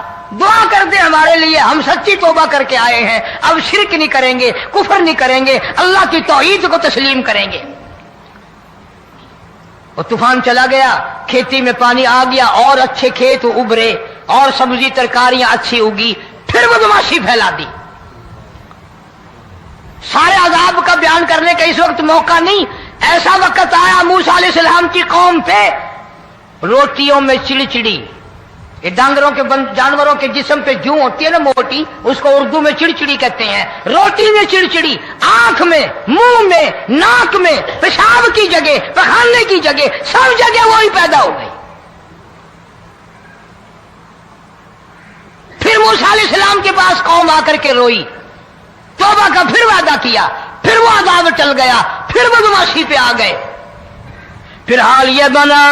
دعا کر دے ہمارے لیے, ہم سچی توبہ کر کے آئے ہیں, اب شرک نہیں کریں گے, کفر نہیں کریں گے, اللہ کی توحید کو تسلیم کریں گے. اور طوفان چلا گیا, کھیتی میں پانی آ گیا, اور اچھے کھیت ابھرے, اور سبزی ترکاریاں اچھی اگی. پھر بدماشی پھیلا دی. سارے عذاب کا بیان کرنے کا اس وقت موقع نہیں. ایسا وقت آیا موسیٰ علیہ السلام کی قوم پہ روٹیوں میں چڑچڑی. یہ ڈانگروں کے جانوروں کے جسم پہ جوں ہوتی ہے نا موٹی, اس کو اردو میں چڑچڑی کہتے ہیں. روٹی میں چڑچڑی, آنکھ میں, منہ میں, ناک میں, پیشاب کی جگہ, پخانے کی جگہ, سب جگہ وہی پیدا ہو گئی. پھر موسیٰ علیہ السلام کے پاس قوم آ کر کے روئی, توبہ کا پھر وعدہ کیا, پھر وہ عذاب ٹل گیا, پھر بدماشی پہ آ گئے. پھر حال یہ بنا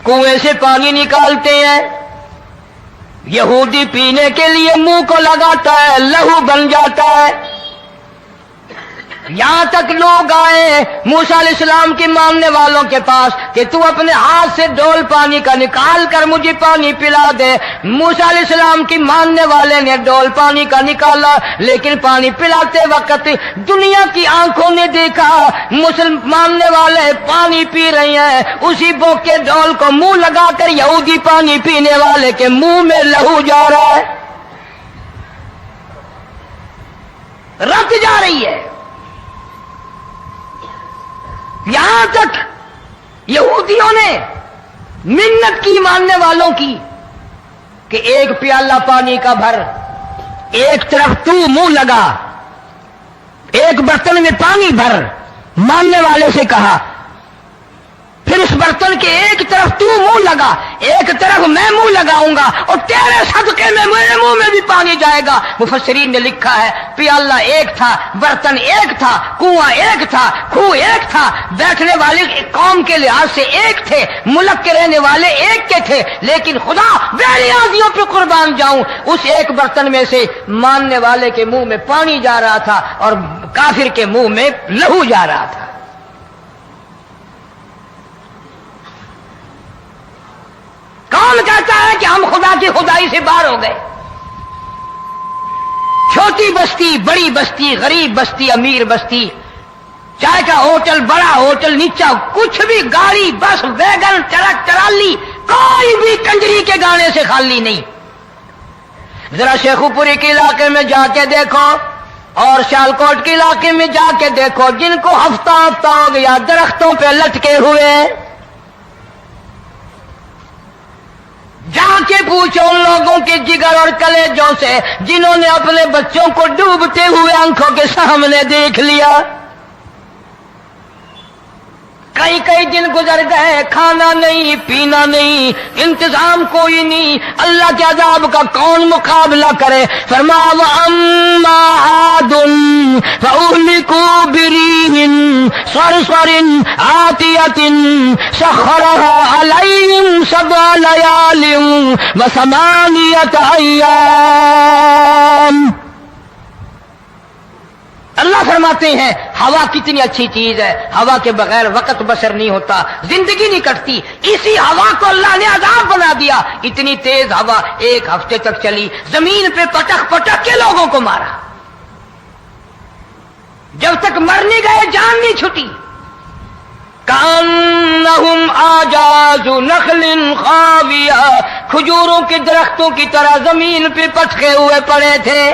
کنویں سے پانی نکالتے ہیں, یہودی پینے کے لیے منہ کو لگاتا ہے, لہو بن جاتا ہے. یہاں تک لوگ آئے موسیٰ علیہ السلام کے ماننے والوں کے پاس کہ تو اپنے ہاتھ سے ڈول پانی کا نکال کر مجھے پانی پلا دے. موسیٰ علیہ السلام کی ماننے والے نے ڈول پانی کا نکالا, لیکن پانی پلاتے وقت دنیا کی آنکھوں نے دیکھا ماننے والے پانی پی رہے ہیں, اسی بو کے ڈول کو منہ لگا کر یہودی پانی پینے والے کے منہ میں لہو جا رہا ہے, رت جا رہی ہے. یہاں تک یہودیوں نے منت کی ماننے والوں کی کہ ایک پیالہ پانی کا بھر, ایک طرف تو منہ لگا, ایک برتن میں پانی بھر. ماننے والے سے کہا, پھر اس برتن کے ایک طرف تو منہ لگا, ایک طرف میں منہ لگاؤں گا, اور تیرے صدقے میں میرے منہ میں بھی پانی جائے گا. مفسرین نے لکھا ہے پیالہ ایک تھا, برتن ایک تھا, کنواں ایک تھا, کھوہ ایک تھا, بیٹھنے والے قوم کے لحاظ سے ایک تھے, ملک کے رہنے والے ایک کے تھے, لیکن خدا بے نیازیوں پہ قربان جاؤں اس ایک برتن میں سے ماننے والے کے منہ میں پانی جا رہا تھا اور کافر کے منہ میں لہو جا رہا تھا. کون کہتا ہے کہ ہم خدا کی خدائی سے باہر ہو گئے؟ چھوٹی بستی, بڑی بستی, غریب بستی, امیر بستی, چائے کا ہوٹل, بڑا ہوٹل, نیچا کچھ بھی, گاڑی, بس, ویگن, ٹرک, ٹرالی, کوئی بھی کنجری کے گانے سے خالی نہیں. ذرا شیخو پوری کے علاقے میں جا کے دیکھو اور سیالکوٹ کے علاقے میں جا کے دیکھو, جن کو ہفتہ ہفتہ ہو گیا درختوں پہ لٹکے ہوئے, جا کے پوچھو ان لوگوں کے جگر اور کلیجوں سے جنہوں نے اپنے بچوں کو ڈوبتے ہوئے آنکھوں کے سامنے دیکھ لیا. کئی دن گزر گئے، کھانا نہیں، پینا نہیں، انتظام کوئی نہیں، اللہ کے عذاب کا کون مقابلہ کرے؟ فرمایا وَأَمَّا عَادٌ فَأُهْلِكُوا بِرِيحٍ صَرْصَرٍ عَاتِيَةٍ سَخَّرَهَا عَلَيْهِمْ 7 لَيَالٍ و8 أَيَّامٍ. اللہ فرماتے ہیں ہوا کتنی اچھی چیز ہے، ہوا کے بغیر وقت بسر نہیں ہوتا، زندگی نہیں کٹتی. اسی ہوا کو اللہ نے عذاب بنا دیا. اتنی تیز ہوا 1 ہفتے تک چلی، زمین پہ پٹک پٹک کے لوگوں کو مارا. جب تک مر نہیں گئے جان نہیں چھٹی. کأنہم اعجاز نخل خاویہ، کھجوروں کے درختوں کی طرح زمین پہ پٹکے ہوئے پڑے تھے.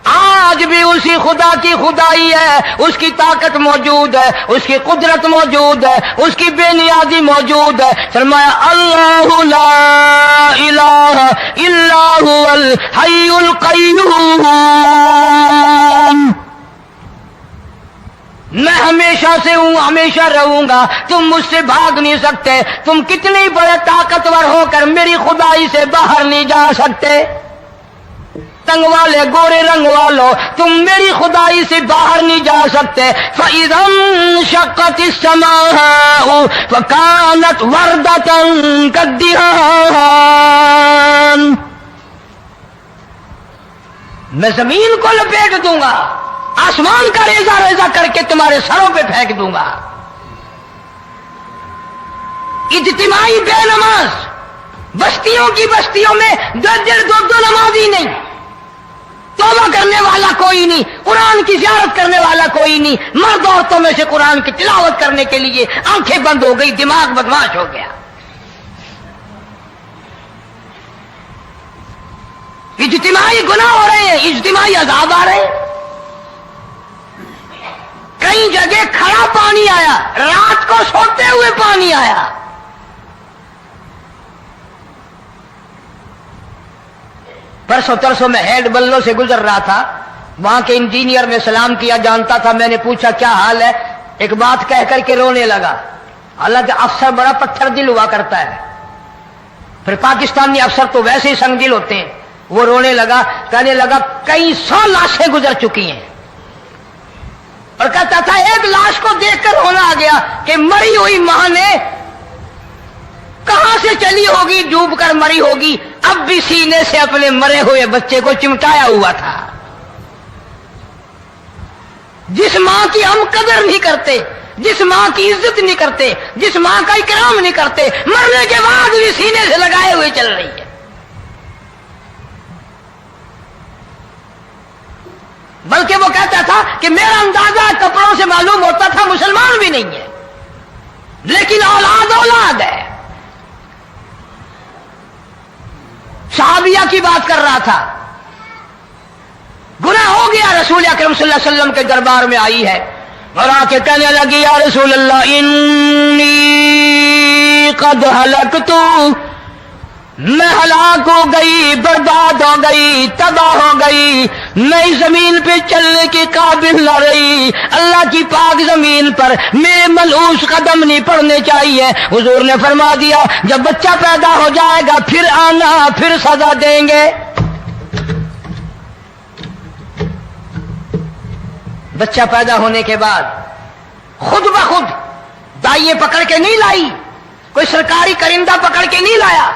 آج بھی اسی خدا کی خدائی ہے، اس کی طاقت موجود ہے، اس کی قدرت موجود ہے، اس کی بے نیازی موجود ہے. فرمایا اللہ لا الہ الا هو الحی القیوم. میں ہمیشہ سے ہوں، ہمیشہ رہوں گا، تم مجھ سے بھاگ نہیں سکتے. تم کتنی بڑے طاقتور ہو کر میری خدائی سے باہر نہیں جا سکتے. تنگ والے، گورے رنگ والو، تم میری خدائی سے باہر نہیں جا سکتے. فَإِذَا انشَقَّتِ السَّمَاءُ فَكَانَتْ وَرْدَةً كَالدِّهَانِ. میں زمین کو لپیٹ دوں گا، آسمان کا ریزہ ریزہ کر کے تمہارے سروں پہ پھینک دوں گا. اجتماعی بے نماز، بستیوں کی بستیوں میں 2 نمازی نہیں، توبہ کرنے والا کوئی نہیں، قرآن کی زیارت کرنے والا کوئی نہیں. مرد عورتوں میں سے قرآن کی تلاوت کرنے کے لیے آنکھیں بند ہو گئی، دماغ بدماش ہو گیا. اجتماعی گناہ ہو رہے ہیں، اجتماعی عذاب آ رہے ہیں. کئی جگہ کھڑا پانی آیا، رات کو سوتے ہوئے پانی آیا. پرسوں ترسوں میں ہیڈ بلوں سے گزر رہا تھا، وہاں کے انجینئر نے سلام کیا، جانتا تھا. میں نے پوچھا کیا حال ہے؟ ایک بات کہہ کر کے رونے لگا. حالانکہ افسر بڑا پتھر دل ہوا کرتا ہے، پھر پاکستانی افسر تو ویسے ہی سنگ دل ہوتے ہیں. وہ رونے لگا، کہنے لگا کئی 100 لاشیں گزر چکی ہیں، اور کہتا تھا ایک لاش کو دیکھ کر رونا آ گیا کہ مری ہوئی ماں نے کہاں سے چلی ہوگی، ڈوب کر مری ہوگی، اب بھی سینے سے اپنے مرے ہوئے بچے کو چمٹایا ہوا تھا. جس ماں کی ہم قدر نہیں کرتے، جس ماں کی عزت نہیں کرتے، جس ماں کا اکرام نہیں کرتے، مرنے کے بعد بھی سینے سے لگائے ہوئے چل رہی ہے. بلکہ وہ کہتا تھا کہ میرا اندازہ کپڑوں سے معلوم ہوتا تھا مسلمان بھی نہیں ہے، لیکن اولاد اولاد ہے. صحابیہ کی بات کر رہا تھا، گناہ ہو گیا، رسول اکرم صلی اللہ علیہ وسلم کے دربار میں آئی ہے اور آ کے کہنے لگی یا رسول اللہ انی قد ہلکت، میں ہلاک ہو گئی، برباد ہو گئی، تباہ ہو گئی، میں اس زمین پہ چلنے کے قابل نہ رہی. اللہ کی پاک زمین پر میرے ملعوس قدم نہیں پڑنے چاہیے. حضور نے فرما دیا جب بچہ پیدا ہو جائے گا پھر آنا، پھر سزا دیں گے. بچہ پیدا ہونے کے بعد خود بخود دائیں پکڑ کے نہیں لائی، کوئی سرکاری کرندہ پکڑ کے نہیں لایا،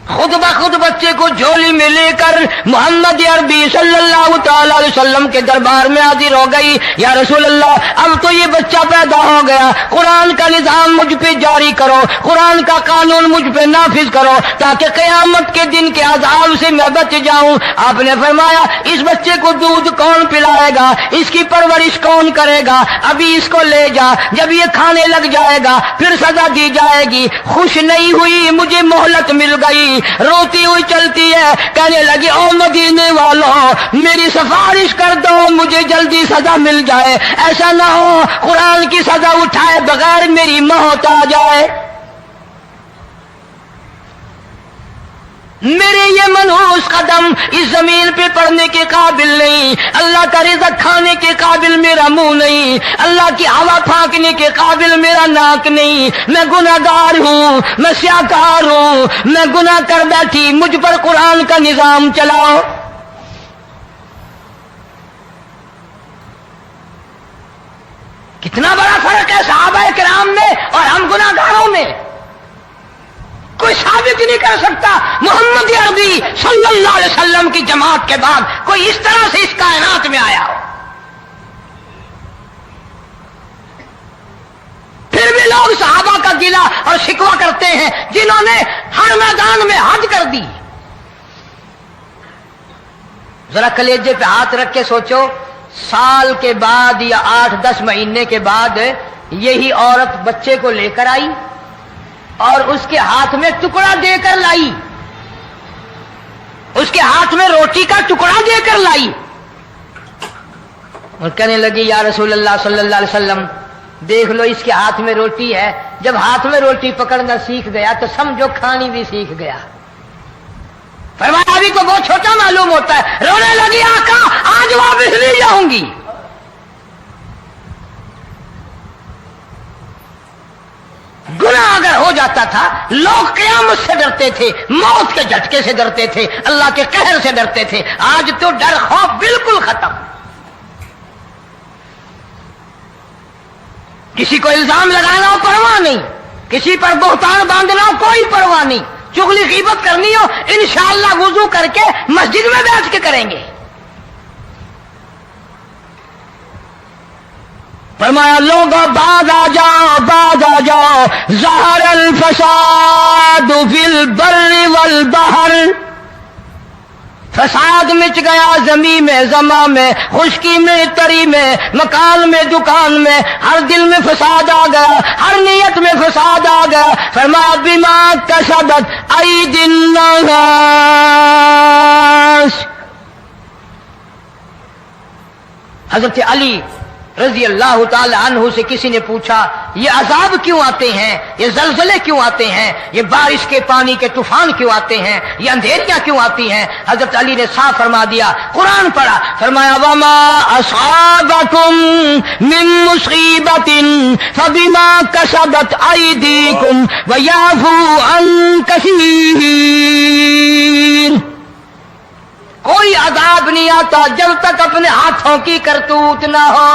خود بخود بچے کو جھولی میں لے کر محمد عربی صلی اللہ تعالی علیہ وسلم کے دربار میں حاضر ہو گئی. یا رسول اللہ اب تو یہ بچہ پیدا ہو گیا، قرآن کا نظام مجھ پہ جاری کرو، قرآن کا قانون مجھ پہ نافذ کرو تاکہ قیامت کے دن کے عذاب سے میں بچ جاؤں. آپ نے فرمایا اس بچے کو دودھ کون پلائے گا، اس کی پرورش کون کرے گا، ابھی اس کو لے جا، جب یہ کھانے لگ جائے گا پھر سزا دی جائے گی. خوش نہیں ہوئی، مجھے مہلت مل گئی، روتی ہوئی چلتی ہے، کہنے لگی او مدینے والوں میری سفارش کر دو، مجھے جلدی سزا مل جائے، ایسا نہ ہو قرآن کی سزا اٹھائے بغیر میری موت آ جائے. میرے یہ منحوس قدم اس زمین پہ پڑنے کے قابل نہیں، اللہ کا رزق کھانے کے قابل میرا منہ نہیں، اللہ کی ہوا پھانکنے کے قابل میرا ناک نہیں، میں گناہگار ہوں، میں سیاکار ہوں، میں گناہ کر بیٹھی، مجھ پر قرآن کا نظام چلاؤ۔ کتنا بڑا فرق ہے صحابہ کرام میں اور ہم گناہگاروں میں۔ کوئی ثابت نہیں کر سکتا محمد عربی صلی اللہ علیہ وسلم کی جماعت کے بعد کوئی اس طرح سے اس کائنات میں آیا ہو۔ پھر بھی لوگ صحابہ کا گلہ اور شکوہ کرتے ہیں جنہوں نے ہر میدان میں حج کر دی۔ ذرا کلیجے پہ ہاتھ رکھ کے سوچو، سال کے بعد یا 8-10 مہینے کے بعد یہی عورت بچے کو لے کر آئی اور اس کے ہاتھ میں ٹکڑا دے کر لائی، اس کے ہاتھ میں روٹی کا ٹکڑا دے کر لائی اور کہنے لگی یا رسول اللہ صلی اللہ علیہ وسلم دیکھ لو اس کے ہاتھ میں روٹی ہے۔ جب ہاتھ میں روٹی پکڑنا سیکھ گیا تو سمجھو کھانی بھی سیکھ گیا۔ فرمایا ابھی تو بہت چھوٹا معلوم ہوتا ہے۔ رونے لگی آقا آج واپس نہیں جاؤں گی۔ گناہ اگر ہو جاتا تھا لوگ قیامت سے ڈرتے تھے، موت کے جھٹکے سے ڈرتے تھے، اللہ کے قہر سے ڈرتے تھے۔ آج تو ڈر خوف بالکل ختم۔ کسی کو الزام لگانا ہو پرواہ نہیں، کسی پر بہتان باندھنا ہو کوئی پرواہ نہیں، چغلی غیبت کرنی ہو انشاءاللہ وضو کر کے مسجد میں بیٹھ کے کریں گے۔ فرمایا لوگوں بعد آ جاؤ ظہر الفساد فی البر والبحر، فساد مچ گیا زمین میں، زماں میں، خشکی میں، تری میں، مکان میں، دکان میں، ہر دل میں فساد آ گیا، ہر نیت میں فساد آ گیا۔ فرمایا بما کسبت ایدی الناس، حضرت علی رضی اللہ تعالی عنہ سے کسی نے پوچھا یہ عذاب کیوں آتے ہیں، یہ زلزلے کیوں آتے ہیں، یہ بارش کے پانی کے طوفان کیوں آتے ہیں، یہ اندھیریاں کیوں آتی ہیں؟ حضرت علی نے صاف فرما دیا، قرآن پڑھا، فرمایا وما اصابکم من مصیبت فبما کسبت ایدیکم ویعفو عن کثیر۔ کوئی عذاب نہیں آتا جب تک اپنے ہاتھوں کی کرتوت نہ ہو۔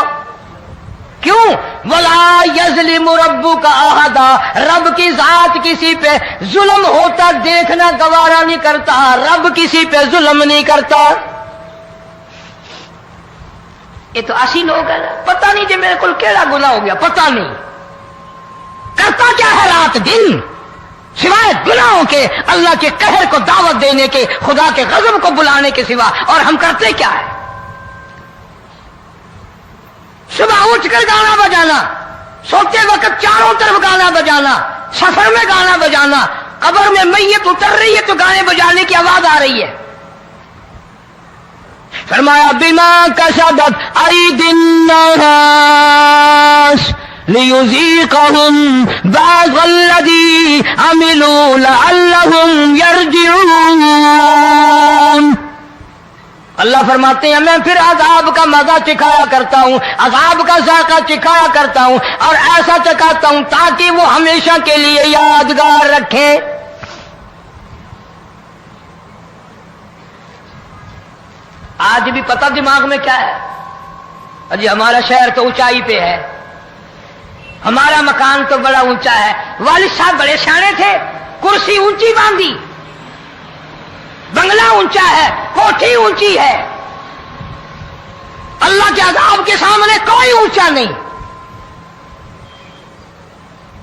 کیوں؟ وَلَا يَظْلِمُ رَبُّكَ أَحَدًا، رب کی ذات کسی پہ ظلم ہوتا دیکھنا گوارا نہیں کرتا، رب کسی پہ ظلم نہیں کرتا۔ یہ تو اسی لوگ ہیں، پتہ نہیں جی میرے کو کیڑا گناہ ہو گیا، پتہ نہیں کرتا کیا ہے رات دن سوائے گناہوں کے، اللہ کے قہر کو دعوت دینے کے، خدا کے غضب کو بلانے کے سوا، اور ہم کرتے کیا ہے؟ صبح اٹھ کر گانا بجانا، سوتے وقت چاروں طرف گانا بجانا، سفر میں گانا بجانا، قبر میں میت اتر رہی ہے تو گانے بجانے کی آواز آ رہی ہے۔ فرمایا بما کسبت ایدی الناس لیذیقہم بعض الذی عملوا لعلہم یرجعون۔ اللہ فرماتے ہیں میں پھر عذاب کا مزہ چکھایا کرتا ہوں، عذاب کا ذائقہ چکھایا کرتا ہوں، اور ایسا چکھاتا ہوں تاکہ وہ ہمیشہ کے لیے یادگار رکھیں۔ آج بھی پتہ دماغ میں کیا ہے؟ جی ہمارا شہر تو اونچائی پہ ہے، ہمارا مکان تو بڑا اونچا ہے، والد صاحب بڑے سیانے تھے، کرسی اونچی باندھی، بنگلہ اونچا ہے، کوٹھی اونچی ہے، اللہ کے عذاب کے سامنے کوئی اونچا نہیں۔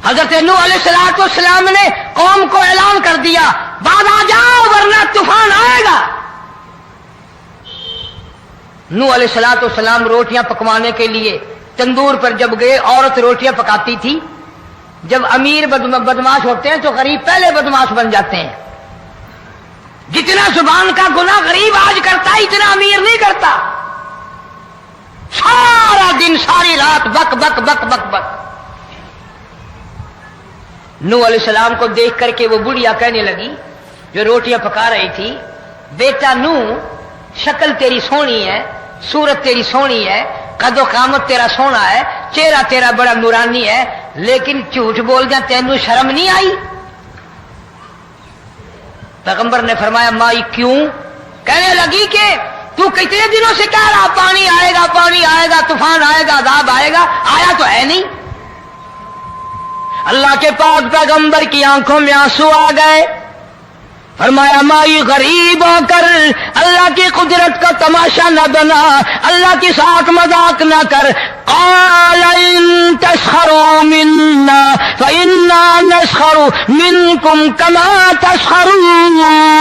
حضرت نوح علیہ السلام نے قوم کو اعلان کر دیا بعد آ جاؤ ورنہ طوفان آئے گا۔ نوح علیہ السلام روٹیاں پکوانے کے لیے تندور پر جب گئے، عورت روٹیاں پکاتی تھی۔ جب امیر بدماش ہوتے ہیں تو غریب پہلے بدماش بن جاتے ہیں۔ جتنا زبان کا گناہ غریب آج کرتا ہے اتنا امیر نہیں کرتا۔ سارا دن ساری رات بک بک بک بک بک۔ نوح علیہ السلام کو دیکھ کر کے وہ بڑھیا کہنے لگی جو روٹیاں پکا رہی تھی، بیٹا نو شکل تیری سونی ہے، صورت تیری سونی ہے، قد و قامت تیرا سونا ہے، چہرہ تیرا بڑا نورانی ہے، لیکن جھوٹ بول جا تینوں شرم نہیں آئی؟ پیغمبر نے فرمایا مائی کیوں؟ کہنے لگی کہ تو کتنے دنوں سے کہہ رہا پانی آئے گا، پانی آئے گا، طوفان آئے گا، عذاب آئے گا، آیا تو ہے نہیں۔ اللہ کے پاک پیغمبر کی آنکھوں میں آنسو آ گئے، فرمایا مائی غریب ہو کر اللہ کی قدرت کا تماشا نہ بنا، اللہ کی ساتھ مذاق نہ کر۔ قال ان تسخروا منا فإنا نسخر منكم كما تسخرون۔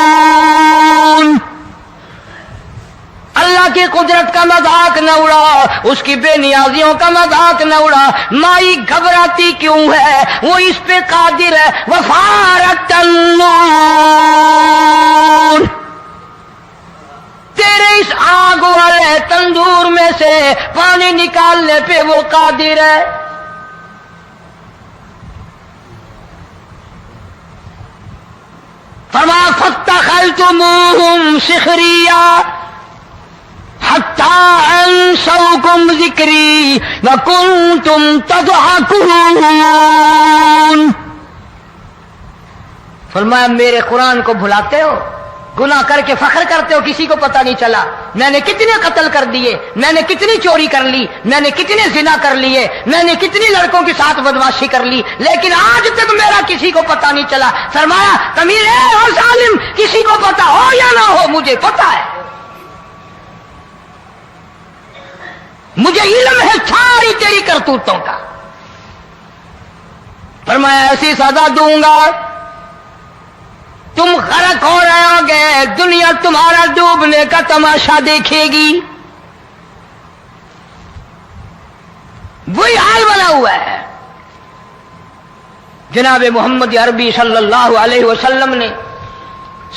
اللہ کی قدرت کا مذاق نہ اڑا، اس کی بے نیازیوں کا مذاق نہ اڑا۔ مائی گھبراتی کیوں ہے؟ وہ اس پہ قادر ہے۔ وفارت النور، تیرے اس آگ والے تندور میں سے پانی نکالنے پہ وہ قادر ہے۔ فرمایا فاتخذتموہم سخریا حتی انسوکم ذکری وکنتم تضحکون۔ فرمایا میرے قرآن کو بھلاتے ہو، گناہ کر کے فخر کرتے ہو، کسی کو پتہ نہیں چلا میں نے کتنے قتل کر دیے، میں نے کتنی چوری کر لی، میں نے کتنے زنا کر لیے، میں نے کتنی لڑکوں کے ساتھ بدماشی کر لی، لیکن آج تک میرا کسی کو پتہ نہیں چلا۔ فرمایا تمیر اور ظالم، کسی کو پتہ ہو یا نہ ہو مجھے پتہ ہے، مجھے علم ہے ساری تیری کرتوتوں کا۔ فرمایا ایسی سزا دوں گا تم غرق ہو رہے ہوگے، دنیا تمہارا ڈوبنے کا تماشا دیکھے گی۔ وہی حال بنا ہوا ہے۔ جناب محمد عربی صلی اللہ علیہ وسلم نے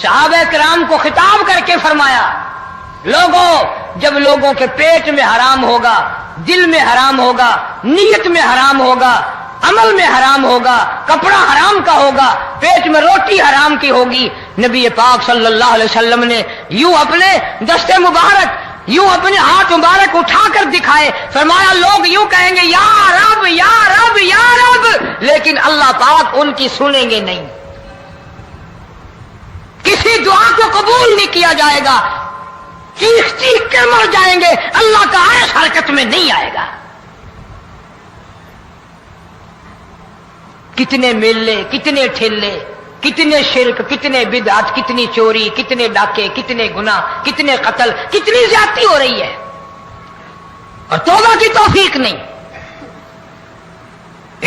صحابہ کرام کو خطاب کر کے فرمایا لوگوں، جب لوگوں کے پیٹ میں حرام ہوگا، دل میں حرام ہوگا، نیت میں حرام ہوگا، عمل میں حرام ہوگا، کپڑا حرام کا ہوگا، پیٹ میں روٹی حرام کی ہوگی، نبی پاک صلی اللہ علیہ وسلم نے یوں اپنے دست مبارک، یوں اپنے ہاتھ مبارک اٹھا کر دکھائے، فرمایا لوگ یوں کہیں گے یا رب یا رب یا رب، لیکن اللہ پاک ان کی سنیں گے نہیں، کسی دعا کو قبول نہیں کیا جائے گا، چیخ چیخ کے مر جائیں گے، اللہ کا عرش حرکت میں نہیں آئے گا۔ کتنے میلے، کتنے ٹھیلے، کتنے شرک، کتنے بدعت، کتنی چوری، کتنے ڈاکے، کتنے گناہ، کتنے قتل، کتنی زیادتی ہو رہی ہے اور توبہ کی توفیق نہیں۔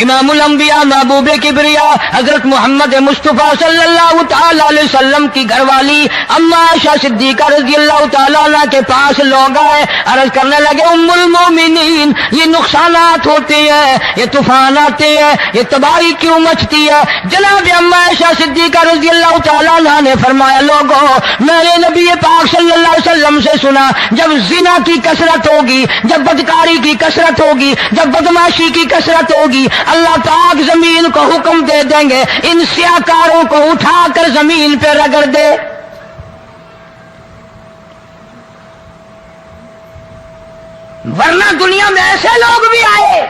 امام الانبیاء محبوب کبریا حضرت محمد مصطفیٰ صلی اللہ تعالی علیہ وسلم کی گھر والی اما عائشہ صدیقہ رضی اللہ تعالی عنہ کے پاس لوگ آئے، عرض کرنے لگے ام المومنین یہ نقصانات ہوتے ہیں، یہ طوفان آتے ہیں، یہ تباہی کیوں مچتی ہے؟ جناب اما عائشہ صدیقہ رضی اللہ تعالی عنہ نے فرمایا لوگوں، میں نے نبی پاک صلی اللہ علیہ وسلم سے سنا جب زنا کی کثرت ہوگی، جب بدکاری کی کثرت ہوگی، جب بدماشی کی کثرت ہوگی، اللہ پاک زمین کو حکم دے دیں گے ان سیاکاروں کو اٹھا کر زمین پہ رگڑ دے۔ ورنہ دنیا میں ایسے لوگ بھی آئے،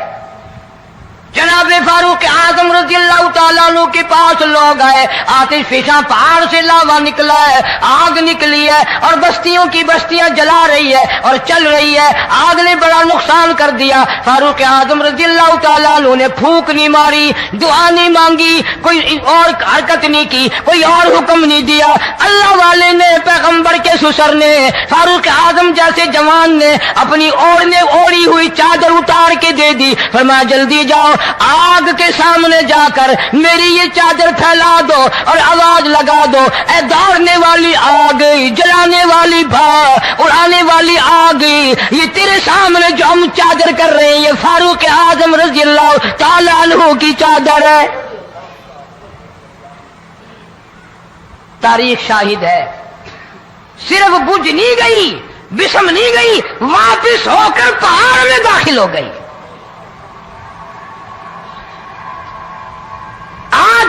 جناب فاروق اعظم رضی اللہ تعالیٰ عنہ کے پاس لوگ آئے، آتش فشاں پہاڑ سے لاوا نکلا ہے، آگ نکلی ہے اور بستیوں کی بستیاں جلا رہی ہے اور چل رہی ہے، آگ نے بڑا نقصان کر دیا۔ فاروق اعظم رضی اللہ تعالیٰ عنہ نے پھونک نہیں ماری، دعا نہیں مانگی، کوئی اور حرکت نہیں کی، کوئی اور حکم نہیں دیا۔ اللہ والے نے، پیغمبر کے سسر نے، فاروق اعظم جیسے جوان نے اپنی اوڑھی ہوئی چادر اتار کے دے دی، فرمایا جلدی جاؤ آگ کے سامنے جا کر میری یہ چادر پھیلا دو اور آواز لگا دو، اے دوڑنے والی آگ، جلانے والی اڑانے والی آگ، یہ تیرے سامنے جو ہم چادر کر رہے ہیں یہ فاروق اعظم رضی اللہ تعالی عنہ کی چادر ہے۔ تاریخ شاہد ہے، صرف بجھ نہیں گئی، بسم نہیں گئی، واپس ہو کر پہاڑ میں داخل ہو گئی۔ آج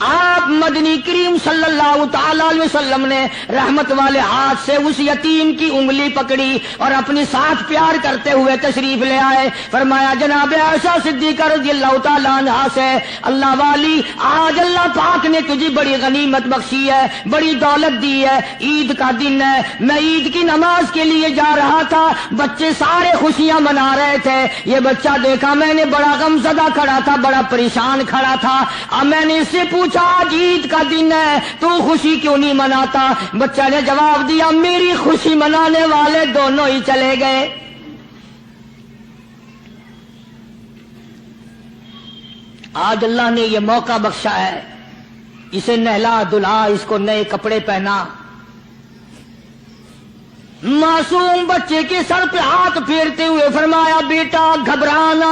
آپ مدنی کریم صلی اللہ تعالی علیہ وسلم نے رحمت والے ہاتھ سے اس یتیم کی انگلی پکڑی اور اپنی ساتھ پیار کرتے ہوئے تشریف لے آئے. فرمایا جناب عائشہ صدیقہ رضی اللہ تعالی عنہا سے, اللہ والی آج اللہ پاک نے تجھے بڑی غنیمت بخشی ہے, بڑی دولت دی ہے, عید کا دن ہے, میں عید کی نماز کے لیے جا رہا تھا, بچے سارے خوشیاں منا رہے تھے, یہ بچہ دیکھا میں نے بڑا غمزدہ کھڑا تھا, بڑا پریشان کھڑا تھا. اب میں نے اس سے پوچھا آج عید کا دن ہے تو خوشی کیوں نہیں مناتا؟ بچہ نے جواب دیا میری خوشی منانے والے دونوں ہی چلے گئے. آج اللہ نے یہ موقع بخشا ہے, اسے نہلا دھلا, اس کو نئے کپڑے پہنا, معصوم بچے کے سر پہ ہاتھ پھیرتے ہوئے فرمایا بیٹا گھبرانا,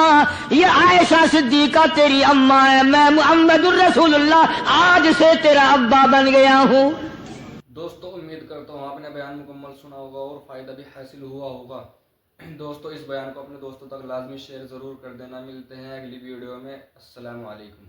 یہ عائشہ صدیقہ تیری اماں ہے, میں محمد الرسول اللہ آج سے تیرا ابا بن گیا ہوں. دوستو امید کرتا ہوں آپ نے بیان مکمل سنا ہوگا اور فائدہ بھی حاصل ہوا ہوگا. دوستو اس بیان کو اپنے دوستوں تک لازمی شیئر ضرور کر دینا. ملتے ہیں اگلی ویڈیو میں. السلام علیکم.